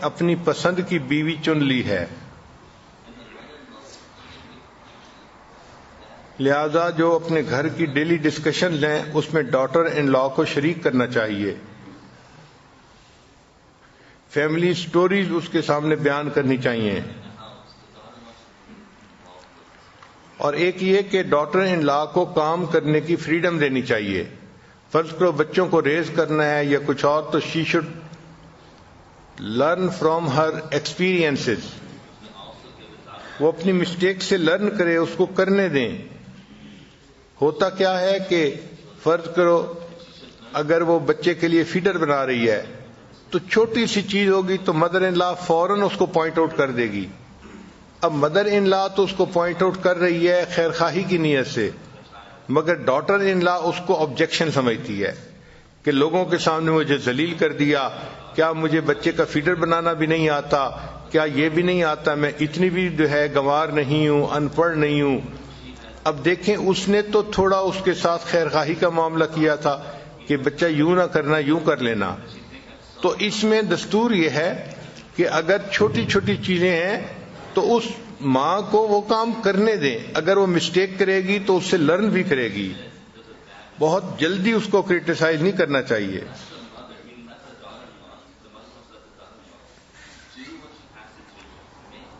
اپنی پسند کی بیوی چن لی ہے، لہذا جو اپنے گھر کی ڈیلی ڈسکشنز ہیں اس میں ڈاٹر ان لا کو شریک کرنا چاہیے، فیملی سٹوریز اس کے سامنے بیان کرنی چاہیے، اور ایک یہ کہ ڈاٹر ان لا کو کام کرنے کی فریڈم دینی چاہیے۔ فرض کرو بچوں کو ریز کرنا ہے یا کچھ اور، تو she should learn from her experiences, وہ اپنی مسٹیک سے لرن کرے، اس کو کرنے دیں۔ ہوتا کیا ہے کہ فرض کرو اگر وہ بچے کے لیے فیڈر بنا رہی ہے تو چھوٹی سی چیز ہوگی تو مدر ان لا فوراً اس کو پوائنٹ آؤٹ کر دے گی۔ اب مدر ان لا تو اس کو پوائنٹ آؤٹ کر رہی ہے خیر خواہی کی نیت سے، مگر ڈاٹر ان لا اس کو آبجیکشن سمجھتی ہے کہ لوگوں کے سامنے مجھے ذلیل کر دیا، کیا مجھے بچے کا فیڈر بنانا بھی نہیں آتا، کیا یہ بھی نہیں آتا، میں اتنی بھی جو ہے گنوار نہیں ہوں، ان پڑھ نہیں ہوں۔ اب دیکھیں اس نے تو تھوڑا اس کے ساتھ خیر خواہی کا معاملہ کیا تھا کہ بچہ یوں نہ کرنا یوں کر لینا، تو اس میں دستور یہ ہے کہ اگر چھوٹی چھوٹی چیزیں ہیں تو اس ماں کو وہ کام کرنے دیں، اگر وہ مسٹیک کرے گی تو اس سے لرن بھی کرے گی، بہت جلدی اس کو کرٹیسائز نہیں کرنا چاہیے۔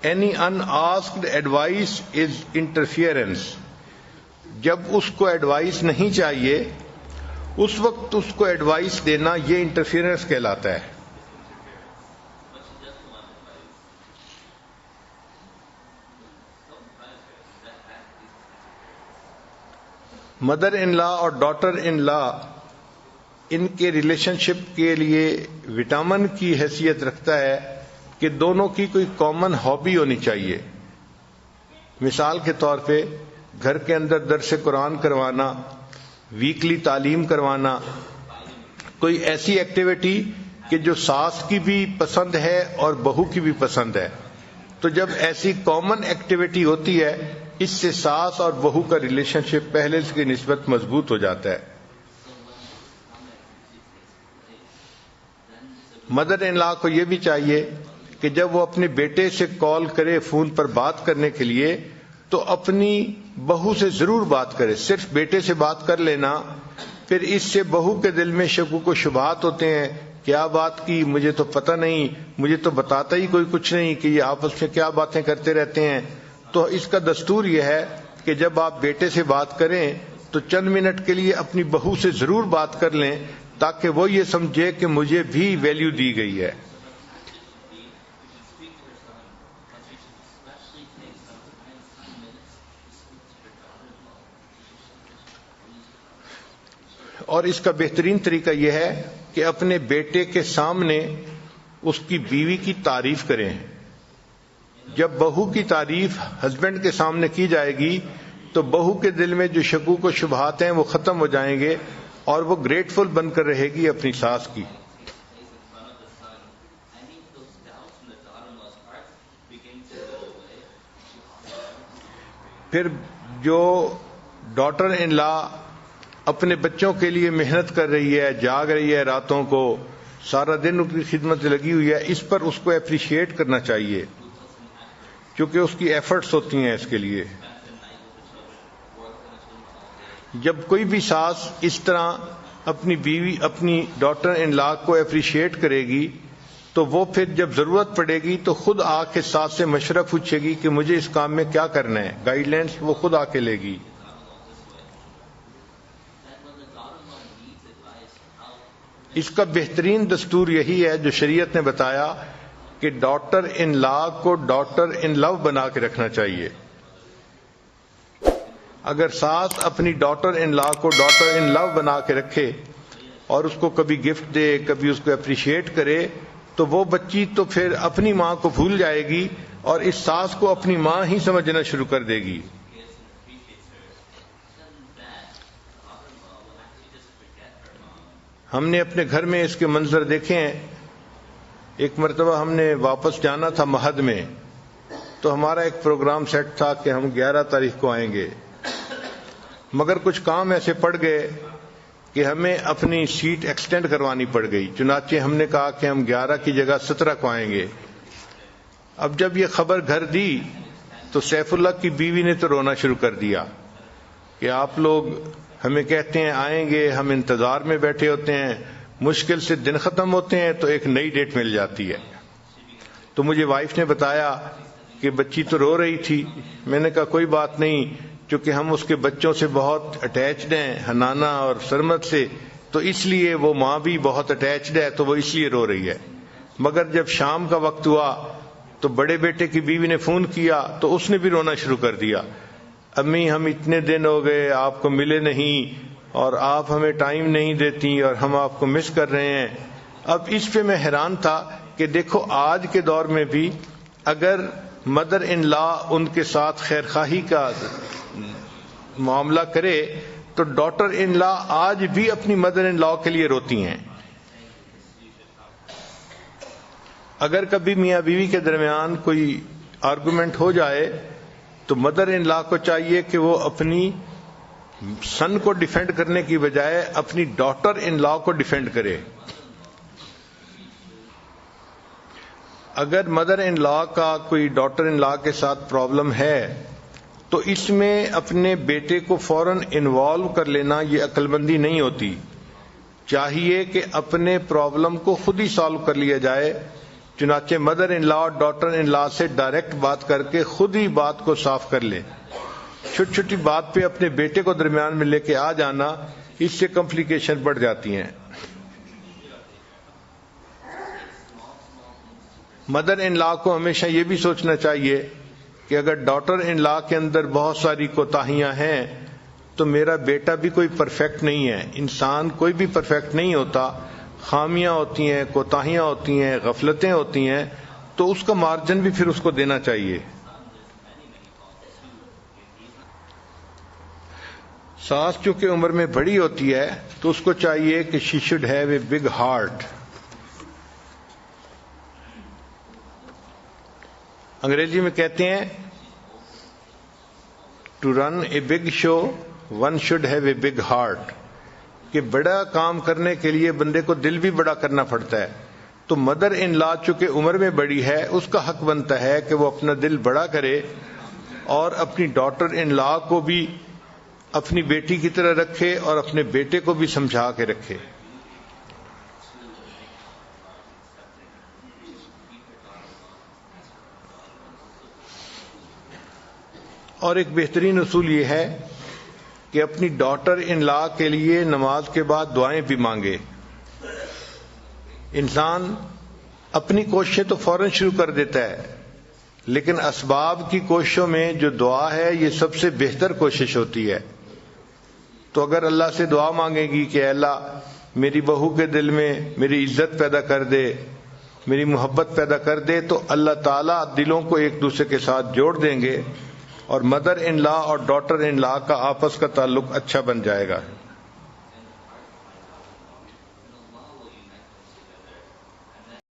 Any unasked advice is interference۔ جب اس کو ایڈوائس نہیں چاہیے اس وقت اس کو ایڈوائس دینا یہ انٹرفیئرنس کہلاتا ہے۔ مدر ان لا اور ڈاٹر ان لا ان کے ریلیشن شپ کے لیے وٹامن کی حیثیت رکھتا ہے کہ دونوں کی کوئی کامن ہابی ہونی چاہیے۔ مثال کے طور پہ گھر کے اندر درس قرآن کروانا، ویکلی تعلیم کروانا، کوئی ایسی ایکٹیویٹی کہ جو ساس کی بھی پسند ہے اور بہو کی بھی پسند ہے، تو جب ایسی کامن ایکٹیویٹی ہوتی ہے اس سے ساس اور بہو کا ریلیشن شپ پہلے کی نسبت مضبوط ہو جاتا ہے۔ مدر ان لا کو یہ بھی چاہیے کہ جب وہ اپنے بیٹے سے کال کرے فون پر بات کرنے کے لیے تو اپنی بہو سے ضرور بات کرے، صرف بیٹے سے بات کر لینا پھر اس سے بہو کے دل میں شکوک و شبہات ہوتے ہیں، کیا بات کی مجھے تو پتہ نہیں، مجھے تو بتاتا ہی کوئی کچھ نہیں کہ یہ آپس میں کیا باتیں کرتے رہتے ہیں۔ تو اس کا دستور یہ ہے کہ جب آپ بیٹے سے بات کریں تو چند منٹ کے لیے اپنی بہو سے ضرور بات کر لیں تاکہ وہ یہ سمجھے کہ مجھے بھی ویلیو دی گئی ہے۔ اور اس کا بہترین طریقہ یہ ہے کہ اپنے بیٹے کے سامنے اس کی بیوی کی تعریف کریں۔ جب بہو کی تعریف ہسبینڈ کے سامنے کی جائے گی تو بہو کے دل میں جو شکوک و شبہات ہیں وہ ختم ہو جائیں گے اور وہ گریٹفل بن کر رہے گی اپنی ساس کی۔ پھر جو ڈاٹر ان لا اپنے بچوں کے لیے محنت کر رہی ہے، جاگ رہی ہے راتوں کو، سارا دن ان کی خدمت لگی ہوئی ہے، اس پر اس کو اپریشیٹ کرنا چاہیے کیونکہ اس کی ایفرٹس ہوتی ہیں اس کے لیے۔ جب کوئی بھی ساس اس طرح اپنی بیوی اپنی ڈاٹر ان لا کو اپریشیٹ کرے گی تو وہ پھر جب ضرورت پڑے گی تو خود آ کے ساس سے مشورہ پوچھے گی کہ مجھے اس کام میں کیا کرنا ہے، گائیڈ لائنس وہ خود آ کے لے گی۔ اس کا بہترین دستور یہی ہے جو شریعت نے بتایا کہ ڈاٹر ان لا کو ڈاٹر ان لو بنا کے رکھنا چاہیے۔ اگر ساس اپنی ڈاٹر ان لا کو ڈاٹر ان لو بنا کے رکھے اور اس کو کبھی گفٹ دے، کبھی اس کو اپریشیٹ کرے تو وہ بچی تو پھر اپنی ماں کو بھول جائے گی اور اس ساس کو اپنی ماں ہی سمجھنا شروع کر دے گی۔ ہم نے اپنے گھر میں اس کے منظر دیکھے ہیں۔ ایک مرتبہ ہم نے واپس جانا تھا مہد میں، تو ہمارا ایک پروگرام سیٹ تھا کہ ہم 11 تاریخ کو آئیں گے، مگر کچھ کام ایسے پڑ گئے کہ ہمیں اپنی سیٹ ایکسٹینڈ کروانی پڑ گئی، چنانچہ ہم نے کہا کہ ہم 11 کی جگہ 17 کو آئیں گے۔ اب جب یہ خبر گھر دی تو سیف اللہ کی بیوی نے تو رونا شروع کر دیا کہ آپ لوگ ہمیں کہتے ہیں آئیں گے، ہم انتظار میں بیٹھے ہوتے ہیں، مشکل سے دن ختم ہوتے ہیں تو ایک نئی ڈیٹ مل جاتی ہے۔ تو مجھے وائف نے بتایا کہ بچی تو رو رہی تھی۔ میں نے کہا کوئی بات نہیں، چونکہ ہم اس کے بچوں سے بہت اٹیچڈ ہیں، حنانا اور سرمد سے، تو اس لیے وہ ماں بھی بہت اٹیچڈ ہے تو وہ اس لیے رو رہی ہے۔ مگر جب شام کا وقت ہوا تو بڑے بیٹے کی بیوی نے فون کیا تو اس نے بھی رونا شروع کر دیا، امی ہم اتنے دن ہو گئے آپ کو ملے نہیں اور آپ ہمیں ٹائم نہیں دیتی اور ہم آپ کو مس کر رہے ہیں۔ اب اس پہ میں حیران تھا کہ دیکھو آج کے دور میں بھی اگر مدر ان لا ان کے ساتھ خیر خواہی کا معاملہ کرے تو ڈاٹر ان لا آج بھی اپنی مدر ان لا کے لیے روتی ہیں۔ اگر کبھی میاں بیوی کے درمیان کوئی آرگومنٹ ہو جائے تو مدر ان لا کو چاہیے کہ وہ اپنی سن کو ڈیفینڈ کرنے کی بجائے اپنی ڈاٹر ان لا کو ڈیفینڈ کرے۔ اگر مدر ان لا کا کوئی ڈاٹر ان لا کے ساتھ پرابلم ہے تو اس میں اپنے بیٹے کو فوراً انوالو کر لینا یہ عقل مندی نہیں ہوتی، چاہیے کہ اپنے پرابلم کو خود ہی سالو کر لیا جائے۔ چنانچہ مدر ان لا اور ڈاٹر ان لا سے ڈائریکٹ بات کر کے خود ہی بات کو صاف کر لے۔ چھوٹی چھوٹی بات پہ اپنے بیٹے کو درمیان میں لے کے آ جانا، اس سے کمپلیکیشن بڑھ جاتی ہیں۔ مدر ان لا کو ہمیشہ یہ بھی سوچنا چاہیے کہ اگر ڈاٹر ان لا کے اندر بہت ساری کوتاہیاں ہیں تو میرا بیٹا بھی کوئی پرفیکٹ نہیں ہے، انسان کوئی بھی پرفیکٹ نہیں ہوتا، خامیاں ہوتی ہیں، کوتاہیاں ہوتی ہیں، غفلتیں ہوتی ہیں، تو اس کا مارجن بھی پھر اس کو دینا چاہیے۔ ساس چونکہ عمر میں بڑی ہوتی ہے تو اس کو چاہیے کہ she should have a big heart. انگریزی میں کہتے ہیں to run a big show one should have a big heart, کہ بڑا کام کرنے کے لیے بندے کو دل بھی بڑا کرنا پڑتا ہے۔ تو مدر ان لا چونکہ عمر میں بڑی ہے، اس کا حق بنتا ہے کہ وہ اپنا دل بڑا کرے اور اپنی ڈاٹر ان لا کو بھی اپنی بیٹی کی طرح رکھے اور اپنے بیٹے کو بھی سمجھا کے رکھے۔ اور ایک بہترین اصول یہ ہے کہ اپنی ڈاٹر ان لا کے لیے نماز کے بعد دعائیں بھی مانگے۔ انسان اپنی کوششیں تو فوراً شروع کر دیتا ہے، لیکن اسباب کی کوششوں میں جو دعا ہے یہ سب سے بہتر کوشش ہوتی ہے۔ تو اگر اللہ سے دعا مانگے گی کہ اے اللہ میری بہو کے دل میں میری عزت پیدا کر دے، میری محبت پیدا کر دے، تو اللہ تعالیٰ دلوں کو ایک دوسرے کے ساتھ جوڑ دیں گے اور مدر ان لا اور ڈاٹر ان لا کا آپس کا تعلق اچھا بن جائے گا۔